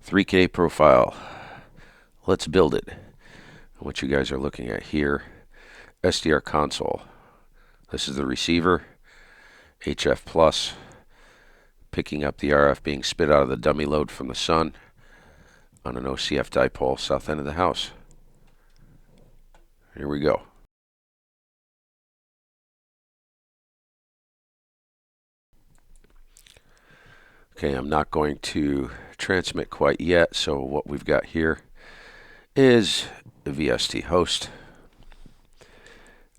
3K profile. Let's build it. What you guys are looking at here, SDR console. This is the receiver, HF plus, picking up the RF being spit out of the dummy load from the sun on an OCF dipole south end of the house. Here we go. Okay, I'm not going to transmit quite yet, so what we've got here is the VST host,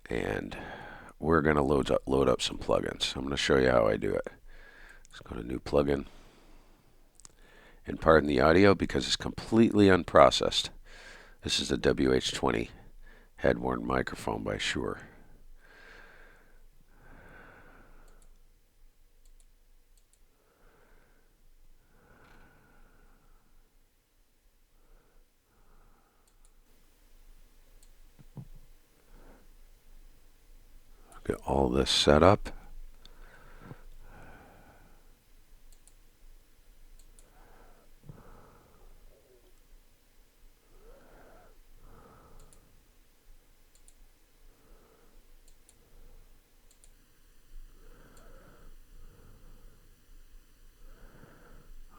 and we're going to load up some plugins. I'm going to show you how I do it. Let's go to new plugin, and pardon the audio because it's completely unprocessed. This is the WH20 head-worn microphone by Shure. Get all this set up.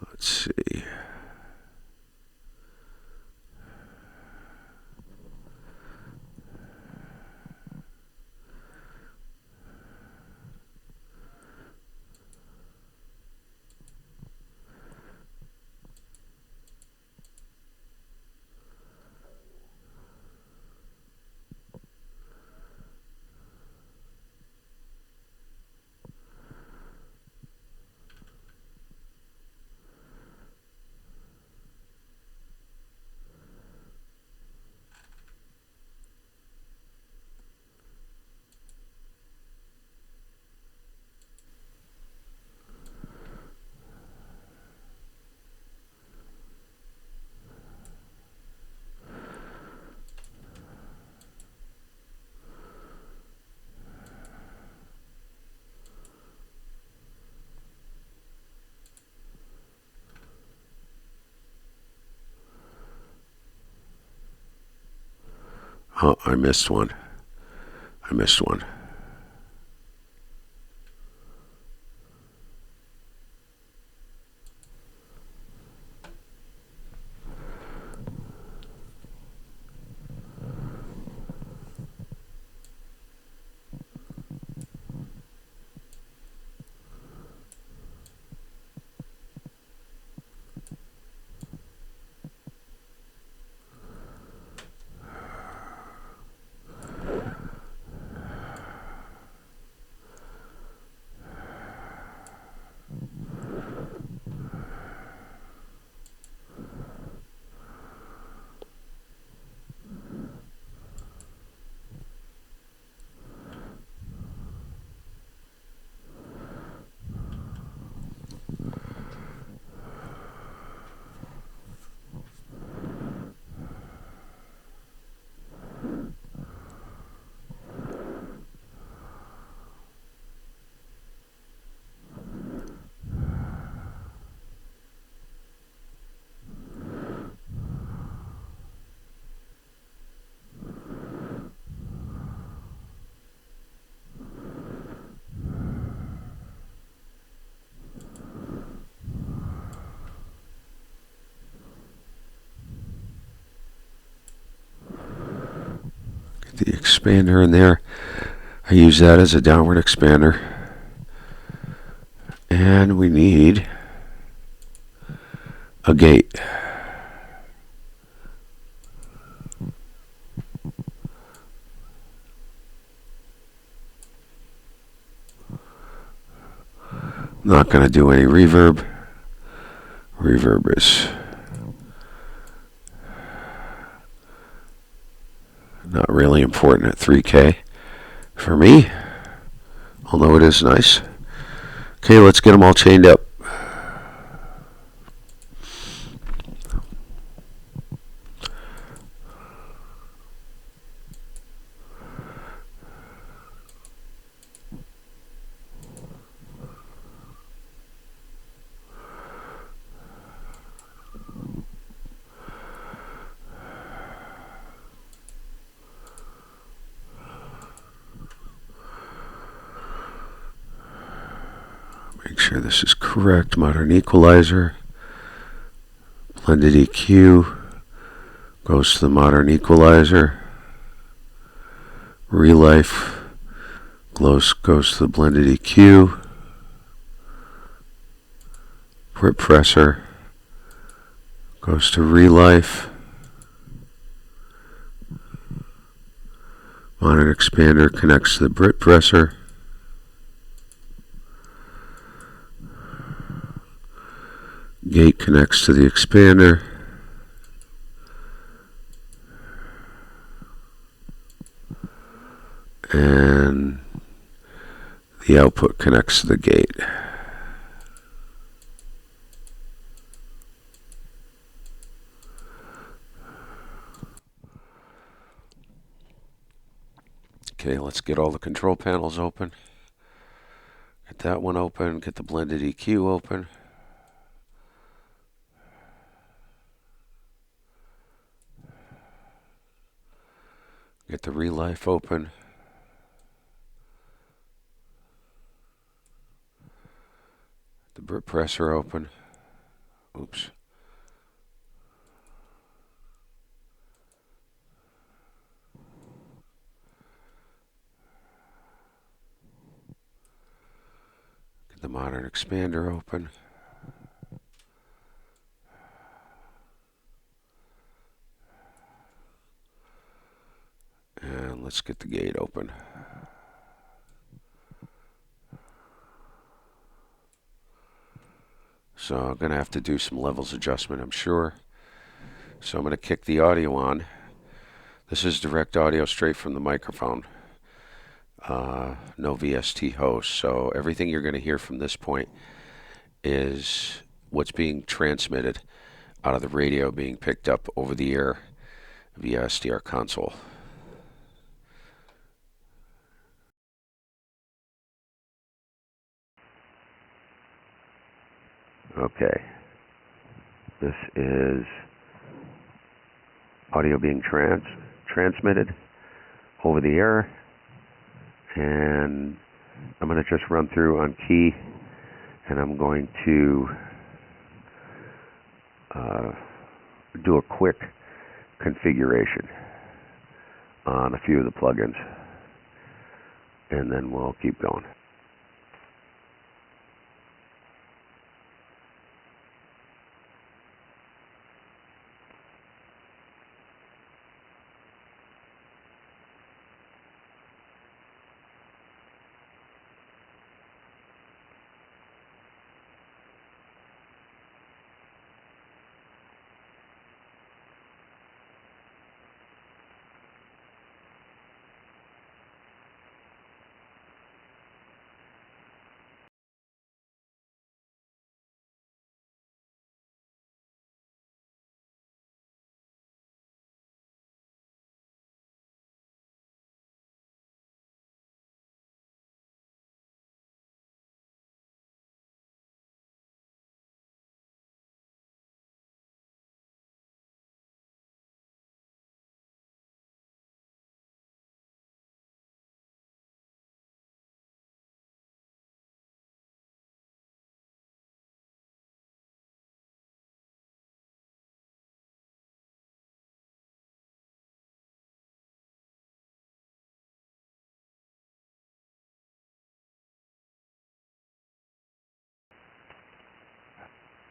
Let's see. Oh, I missed one. Get the expander in there. I use that as a downward expander. And we need a gate. Not going to do any reverb. Reverb is not really important at 3K for me, although it is nice. Okay, let's get them all chained up. sure this is correct. Modern equalizer. Blended EQ goes to the modern equalizer. Relife goes to the blended EQ. Brit pressor goes to Relife. Modern expander connects to the Brit pressor. Gate connects to the expander. And the output connects to the gate. Okay, let's get all the control panels open. Get that one open, get the blended EQ open. Get the Relife open. The Brit pressor open. Oops. Get the modern expander open. And let's get the gate open. So I'm going to have to do some levels adjustment, I'm sure. So I'm going to kick the audio on. This is direct audio straight from the microphone. No VST host. So everything you're going to hear from this point is what's being transmitted out of the radio being picked up over the air via SDR console. Okay. This is audio being transmitted over the air, and I'm going to just run through on key, and I'm going to do a quick configuration on a few of the plugins, and then we'll keep going.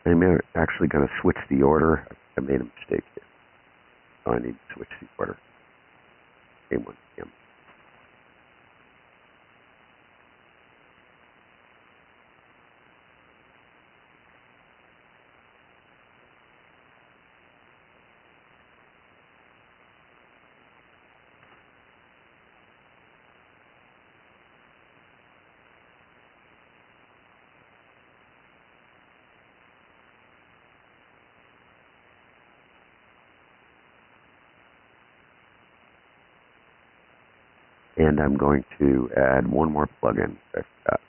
I'm actually going to switch the order. I made a mistake here. So I need to switch the order. A1 PM. And I'm going to add one more plugin. I forgot.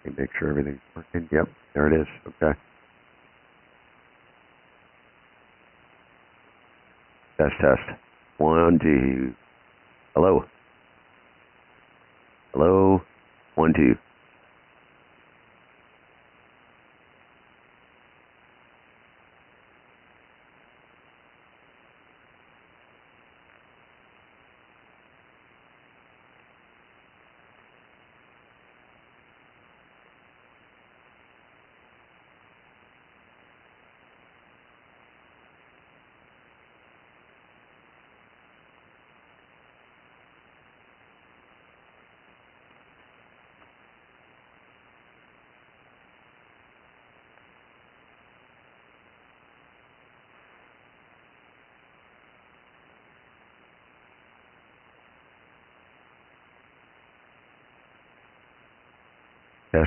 Okay, make sure everything's working. Yep, there it is. Okay. Test. 1, 2. Hello. Hello. 1, 2.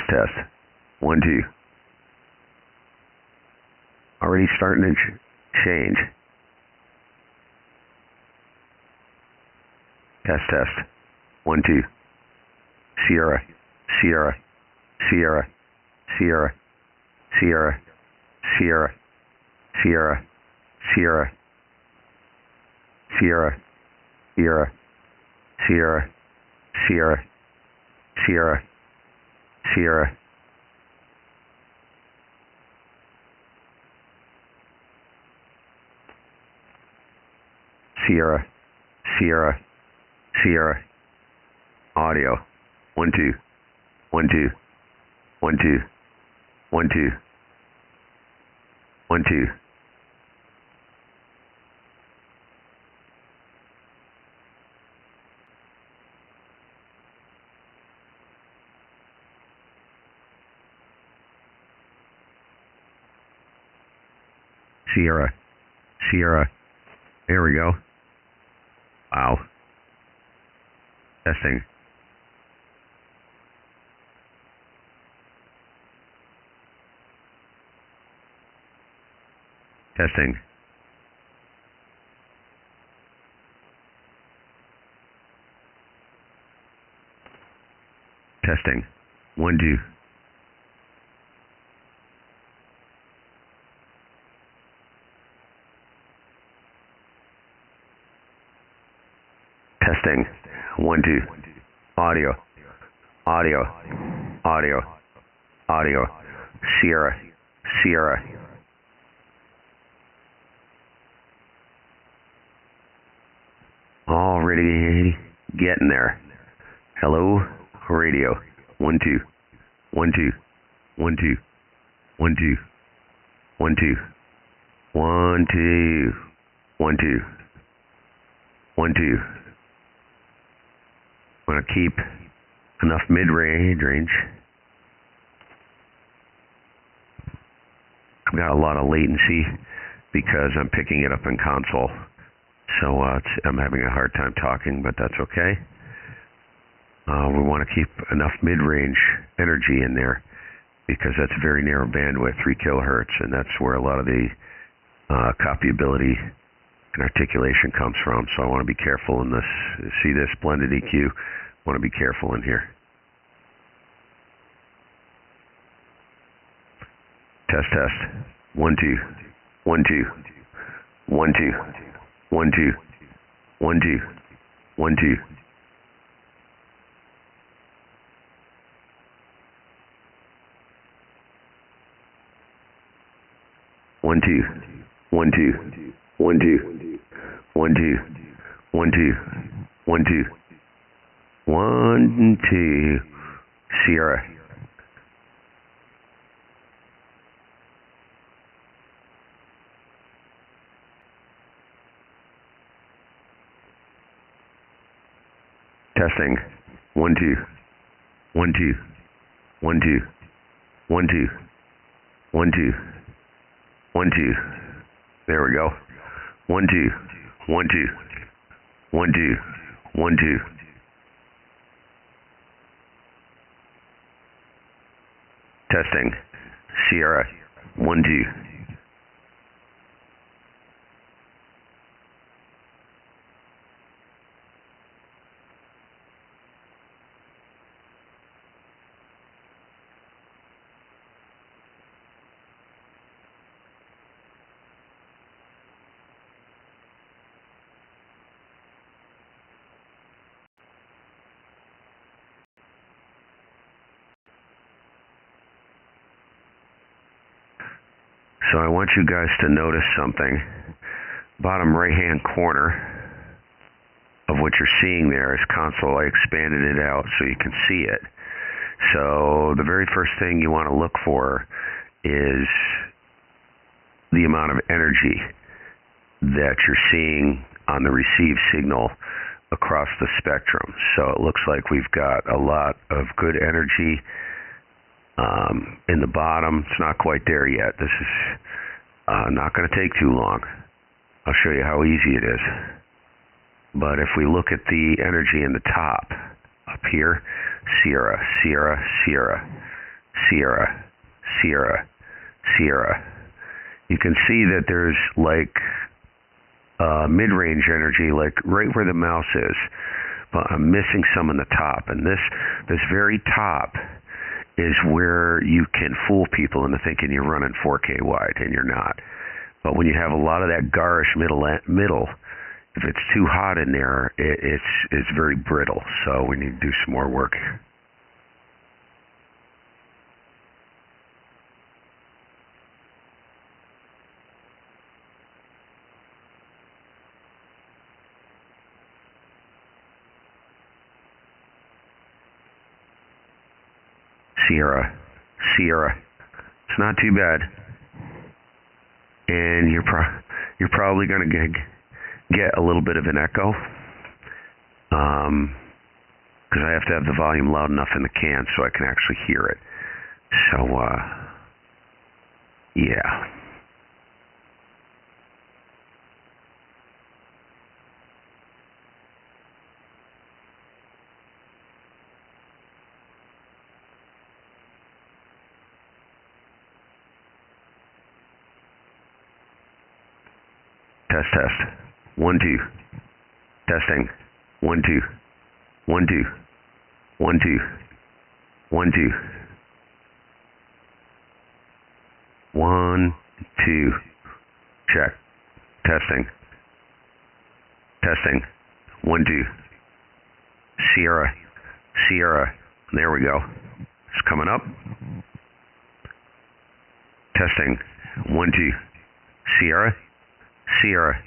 Test. 1, 2. Already starting to change. Test. 1, 2. Sierra. Sierra. Sierra. Sierra. Sierra. Sierra. Sierra. Sierra. Sierra. Sierra. Sierra. Sierra. Sierra. Sierra. Sierra. Sierra. Sierra. Audio. 1, 2. 1, 2. 1, 2. 1, 2. 1, 2. Sierra. Sierra. There we go. Wow. Testing. Testing. Testing. 1, 2. Testing. 1, 2. Audio. Audio. Audio. Audio. Sierra. Sierra. Already getting there. Hello, radio. 1, 2. 1, 2. 1, 2. 1, 2. 1, 2. 1, 2. 1, 2. 1, 2. Want to keep enough mid-range. I've got a lot of latency because I'm picking it up in console. So I'm having a hard time talking, but that's okay. We want to keep enough mid-range energy in there because that's very narrow bandwidth, 3 kilohertz, and that's where a lot of the copyability and articulation comes from. So I want to be careful in this. See this blended EQ? I want to be careful in here. Test. 1, 2. 1, 2. 1, 2. 1, 2. 1, 2. 1, 2. One, two, 1, 2, 1, 2, 1, 2, 1, 2, 1, 2, 1, 2, Sierra. Testing. 1, 2, 1, 2, 1, 2, 1, 2, 1, 2, 1, 2. There we go. 1, 2, 1, 2, 1, 2, 1, 2. Testing. Sierra. 1, 2. So I want you guys to notice something. Bottom right-hand corner of what you're seeing there is console. I expanded it out so you can see it. So the very first thing you want to look for is the amount of energy that you're seeing on the received signal across the spectrum. So it looks like we've got a lot of good energy in the bottom. It's not quite there yet. This is not going to take too long. I'll show you how easy it is. But if we look at the energy in the top, up here, Sierra, Sierra, Sierra, Sierra, Sierra, Sierra. You can see that there's like mid-range energy, like right where the mouse is, but I'm missing some in the top. And this very top is where you can fool people into thinking you're running 4K wide, and you're not. But when you have a lot of that garish middle, if it's too hot in there, it's very brittle. So we need to do some more work. Sierra, Sierra. It's not too bad, and you're probably going to get a little bit of an echo, because I have to have the volume loud enough in the can so I can actually hear it. So, yeah. Test, test. 1, 2. Testing. 1, 2. 1, 2. 1, 2. 1, 2. 1, 2. Check. Testing. Testing. 1, 2. Sierra. Sierra. There we go. It's coming up. Testing. 1, 2. Sierra. Sierra.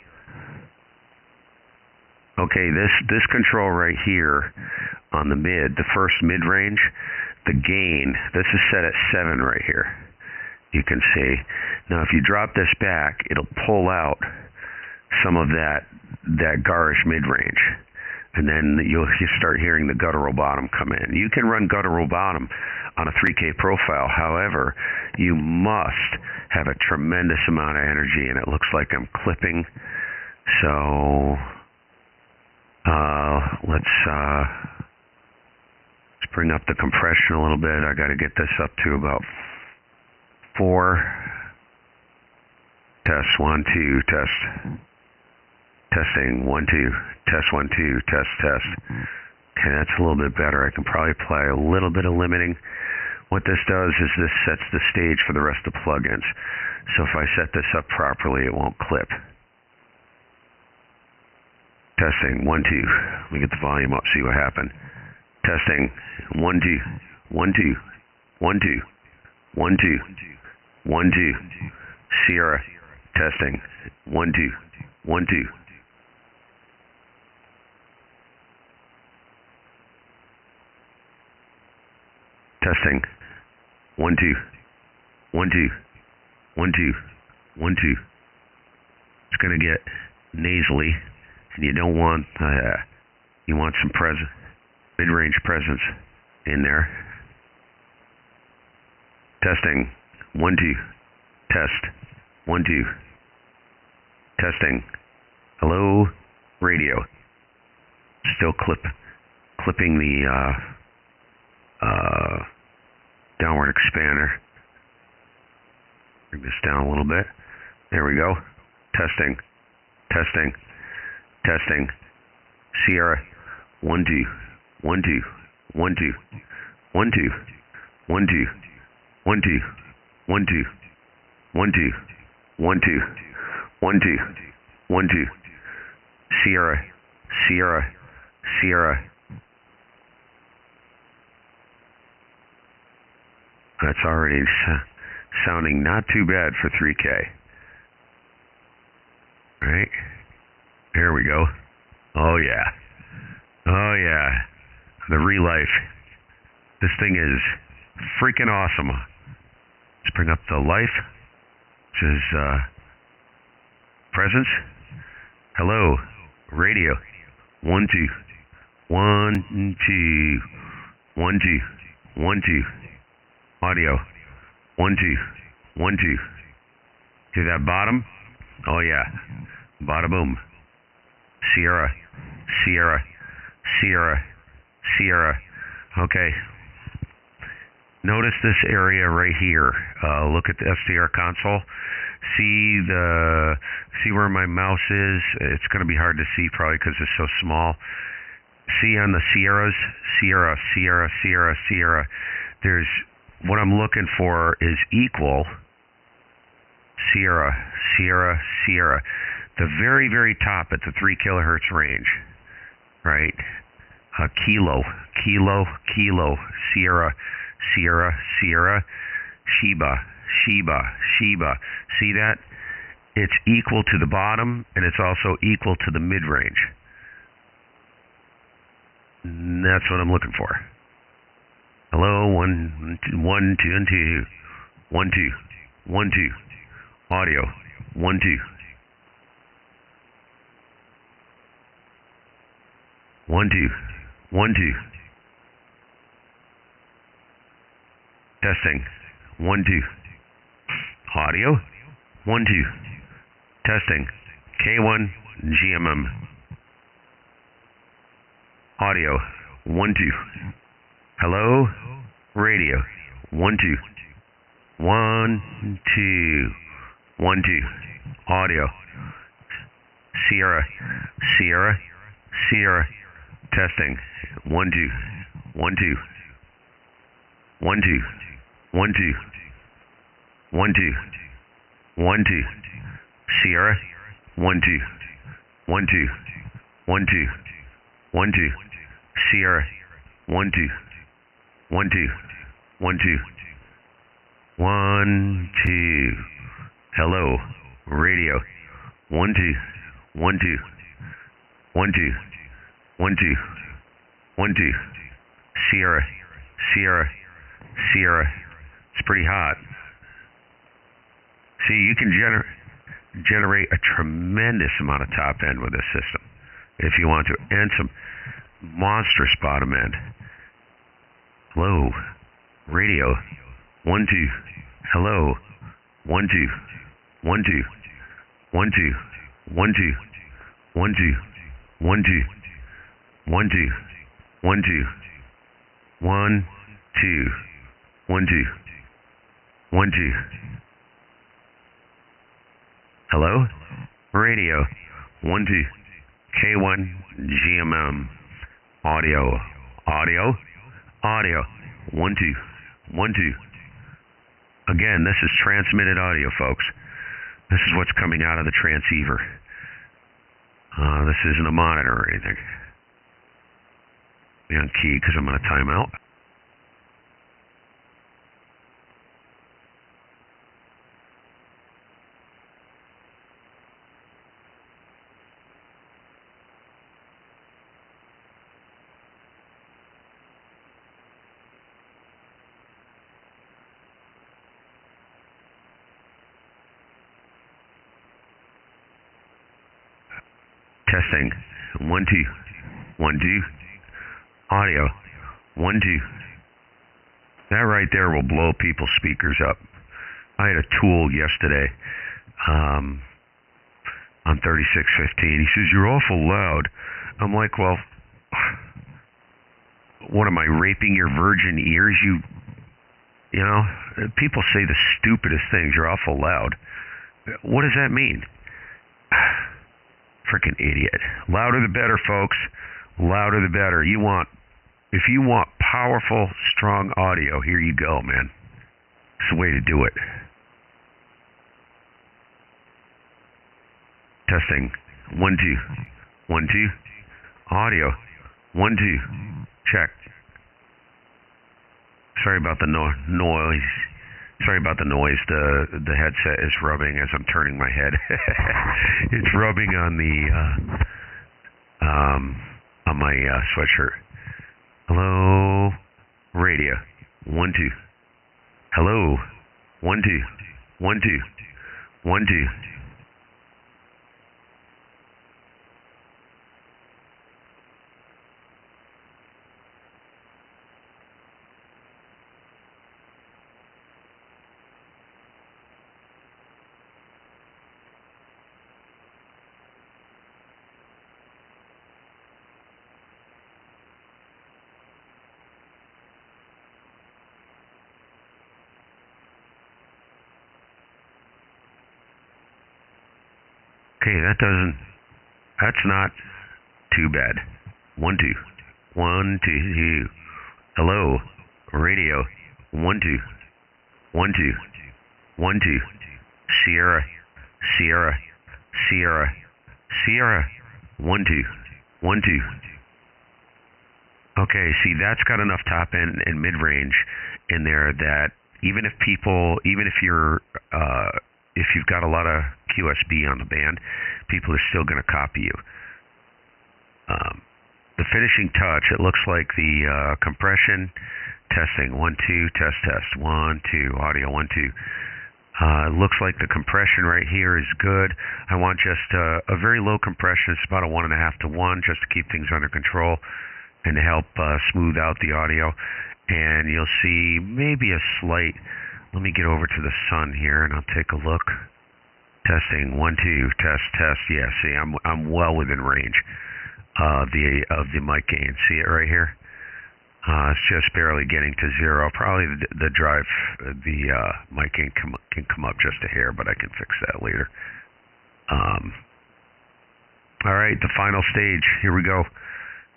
Okay, this control right here on the first mid-range, the gain, this is set at 7 right here. You can see. Now if you drop this back, it'll pull out some of that garish mid-range. And then you start hearing the guttural bottom come in. You can run guttural bottom on a 3K profile. However, you must have a tremendous amount of energy, and it looks like I'm clipping. So let's bring up the compression a little bit. I got to get this up to about 4. Test 1, 2. Test. Testing 1, 2. Test 1, 2. Test, test. Okay, that's a little bit better. I can probably apply a little bit of limiting. What this does is this sets the stage for the rest of the plugins. So if I set this up properly, it won't clip. Testing 1, 2. Let me get the volume up, see what happened. Testing 1, 2. 1, 2. 1, 2. 1, 2. 1, 2. Sierra. Testing 1, 2. 1, 2. Testing 1, 2. 1, 2. 1, 2. 1, 2. It's going to get nasally, and you don't want, you want some mid-range presence in there. Testing 1, 2. Test 1, 2. Testing. Hello, radio. Still clipping the downward expander. Bring this down a little bit. There we go. Testing. Testing. Testing. Sierra. 1, 2. 1, 2. 1, 2. 1, 2. 1, 2. 1, 2. 1, 2. 1, 2. 1, 2. 1, 2. 1, 2. Sierra. Sierra. Sierra. That's already Sounding not too bad for 3K. Right? Here we go. Oh yeah. Oh yeah. The relife. This thing is freaking awesome. Let's bring up the life. This is presence. Hello. Radio. 1 2. 1 2. 1 2. 1 2. Audio. 1 2. 1 2. Hear that bottom? Oh yeah. Bada boom. Sierra. Sierra. Sierra. Sierra. Okay. Notice this area right here. Look at the SDR console. See where my mouse is? It's going to be hard to see probably because it's so small. See on the Sierras? Sierra, Sierra, Sierra, Sierra. There's, what I'm looking for is equal. Sierra, Sierra, Sierra. The very, very top at the 3 kilohertz range. Right? Kilo, Kilo, Kilo. Sierra, Sierra, Sierra. Sheba, Sheba, Sheba. See that? It's equal to the bottom, and it's also equal to the mid-range. That's what I'm looking for. Hello, 1 2 1 2 and 2. 1 2 1 2. Audio 1 2. 1 2 1 2. Testing 1 2. Audio 1 2. Testing K1 GMM. Audio 1 2. Hello, radio 1 2. 1 2. 1 2. Audio Sierra, Sierra, Sierra. Testing 1 2. 1 2. 1 2. 1 2. 1 2. 1 2. Sierra 1 2. 1 2. 1 2. 1 2. Sierra 1 2. 1 2. 1 2. 1 2. Hello, radio 1 2. 1 2. 1 2. 1 2. 1 2. Sierra, Sierra, Sierra. It's pretty hot. See, you can generate a tremendous amount of top end with this system if you want to, and some monstrous bottom end. Hello, radio 1 2. Hello, 1 2. 1 2. 1 2. 1 2. 1 2. 1 2. 1 2. 1 2. 1 2. 1 2. 1 2. Hello? Radio 1 2. K1 GMM. Audio. Audio. Audio 1 2. 1 2. Again, this is transmitted audio, folks. This is what's coming out of the transceiver. This isn't a monitor or anything. Be on key because I'm going to time out. Testing 1 2. 1 2. Audio 1 2. That right there will blow people's speakers up. I had a tool yesterday on 3615. He says, "You're awful loud." I'm like, well, what am I, raping your virgin ears? You know, people say the stupidest things. You're awful loud. What does that mean? Freaking idiot. Louder the better, folks. Louder the better. If you want powerful, strong audio, here you go, man. It's the way to do it. Testing 1 2. 1 2. Audio 1 2. Check. Sorry about the noise. Sorry about the noise. The headset is rubbing as I'm turning my head. It's rubbing on my sweatshirt. Hello, radio. 1 2. Hello. 1 2. 1 2. 1 2. Okay, that's not too bad. 1 2. 1 2. Hello, radio. 1 2. 1 2. 1 2. Sierra, Sierra, Sierra, Sierra. 1 2. 1 2. Okay, see, that's got enough top end and mid range in there that even if you've got a lot of QSB on the band, people are still going to copy you. The finishing touch, it looks like the compression testing 1 2 test 1 2 audio 1 2. Looks like the compression right here is good. I want just a very low compression. It's about a 1.5 to 1, just to keep things under control and to help smooth out the audio. And you'll see maybe a slight. Let me get over to the sun here, and I'll take a look. Testing 1 2 test. Yeah, see, I'm well within range of the mic gain. See it right here? It's just barely getting to 0. Probably the drive, the mic gain can come up just a hair, but I can fix that later. All right, the final stage. Here we go.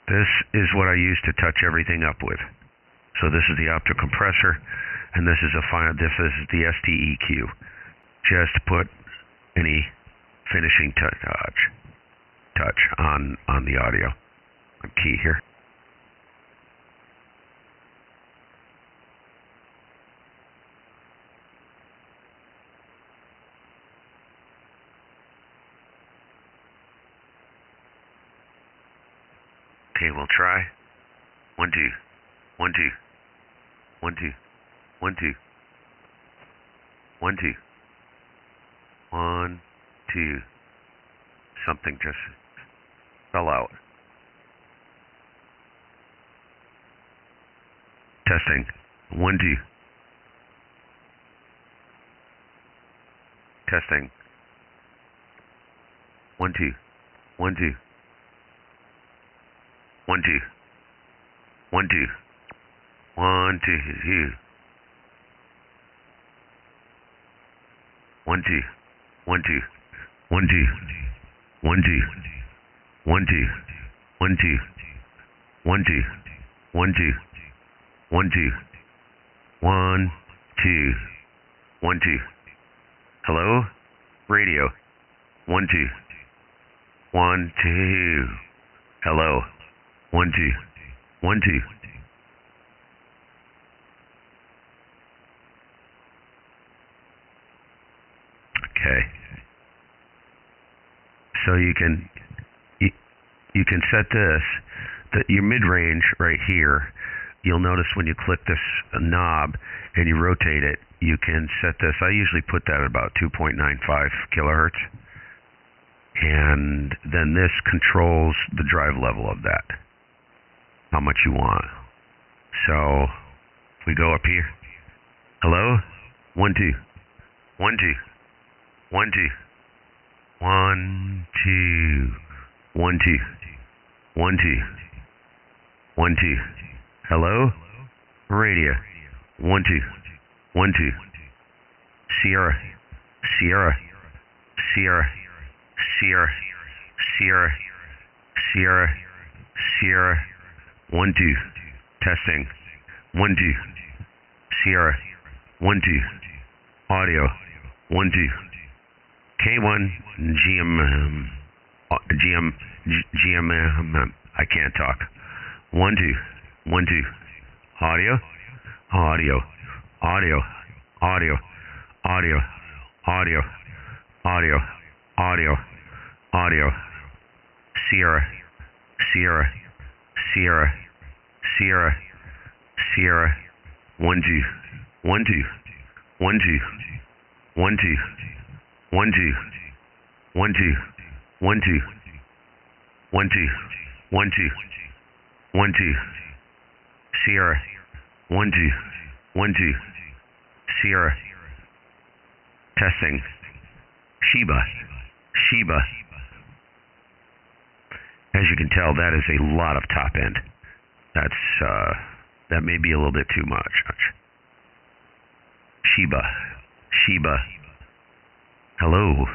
This is what I use to touch everything up with. So this is the optic compressor, and this is the STEQ. Just put any finishing touch on the audio. Key here. Okay, we'll try. 1 2. 1 2. 1 2. 1 2. 1 2. 1 2. Something just fell out. Testing. 1 2. Testing. 1 2. 1 2. 1 2. 1 2. 1 2. 1 2. 1 2. 1 2. 1 2. 1 2. 1 2. 1 2. 1 2. 1 2. 1 2. 1 2. Hello? Radio. 1 2. 1 2. Hello. 1 2. 1 2. Okay. So you can set your mid-range right here. You'll notice when you click this knob and you rotate it, you can set this. I usually put that at about 2.95 kilohertz. And then this controls the drive level of that, how much you want. So if we go up here. Hello? 1 2. 1 2. 1 2. 1 2. 1 2. 1 2. 1 2. Hello? Radio. 1 2. 1 2. Sierra. Sierra. Sierra. Sierra. Sierra. Sierra. Sierra. 1 2. Testing. 1 2. Sierra. 1 2. Audio. 1 2. K1 GM. I can't talk. 1 2. 1 2. Audio. Audio. Audio. audio, audio, audio, audio, audio, audio, Sierra, Sierra, Sierra, Sierra, Sierra, 1 2, 1 2, 1 2, 1 2, 1 2, 1 2, 1 2, 1 2, 1 2, 1 2, Sierra, 1 2, 1 2, Sierra, testing, Sheba, Sheba. As you can tell, that is a lot of top end. That may be a little bit too much. Sheba, Sheba. Hello,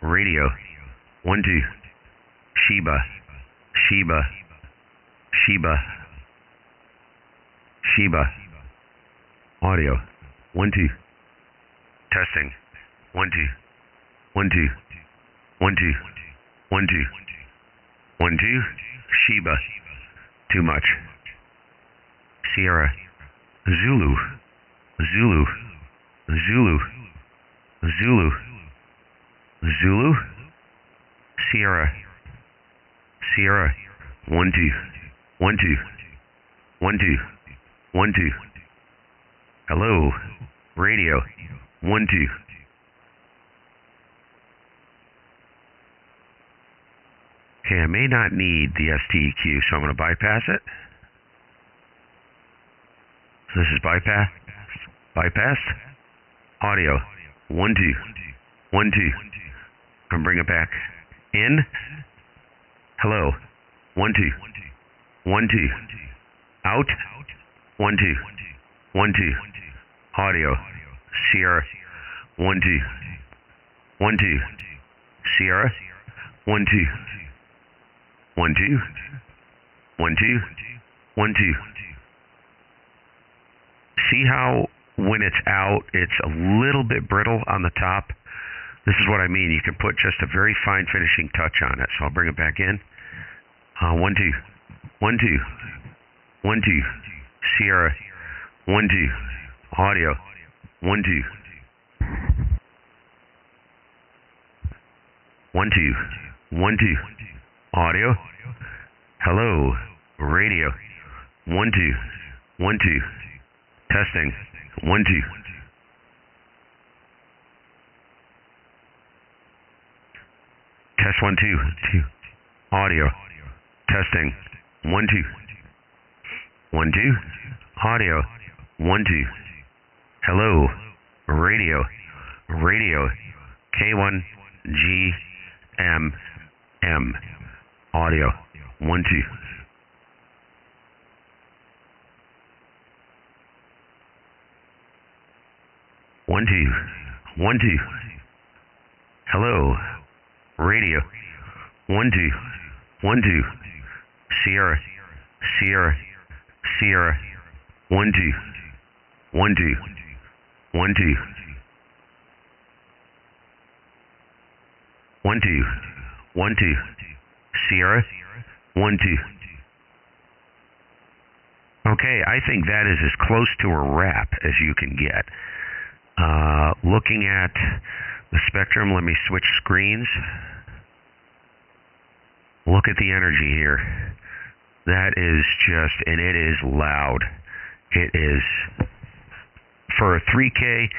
radio. 1 2, Sheba, Sheba, Sheba, Sheba. Audio. 1 2. Testing. 1 2, 1 2, 1 2, 1 2, 1 2. Sheba. Too much. Sierra. Zulu. Zulu. Zulu. Zulu. Zulu. Sierra. Sierra. 1 2, 1 2, 1 2, 1 2. Hello. Radio. 1 2. Okay, I may not need the STEQ, so I'm going to bypass it. So this is bypass. Bypassed. Audio. 1 2, 1 2. I'm bring it back in. Hello. 1 2, 1 2. Out. 1 2, 1 2. Audio. Sierra. 1 2, 1 2. Sierra. 1 2. 1 2, 1 2, 1 2. See how when it's out, it's a little bit brittle on the top? This is what I mean. You can put just a very fine finishing touch on it. So I'll bring it back in. 1 2, 1 2, 1 2. Sierra. 1 2. Audio. 1 2. 1 2, 1 2. Audio. Hello. Radio. 1 2, 1 2. Testing. 1 2. Test 1 2 2. Audio. Testing. 1 2. 1 2. Audio. 1 2. Hello. Radio. Radio. K1 G M M. Audio. 1 2. 1 2. 1 2. Hello. Radio. 1 2. 1 2. Sierra. Sierra. Sierra. 1 2. 1 2. 1 2. 1 2. 1 2. Sierra. 1 2. Okay, I think that is as close to a wrap as you can get. Looking at the spectrum, let me switch screens. Look at the energy here. That is just, and it is loud. It is, for a 3K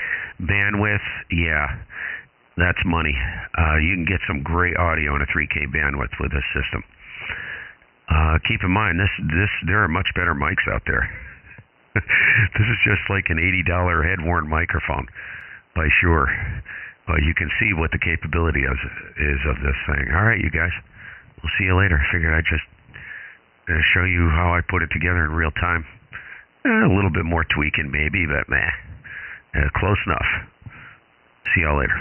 bandwidth, yeah, that's money. You can get some great audio on a 3K bandwidth with this system. Keep in mind, there are much better mics out there. This is just like an $80 head-worn microphone, by sure. But you can see what the capability is of this thing. All right, you guys. We'll see you later. Figured I'd just show you how I put it together in real time. A little bit more tweaking maybe, but close enough. See y'all later.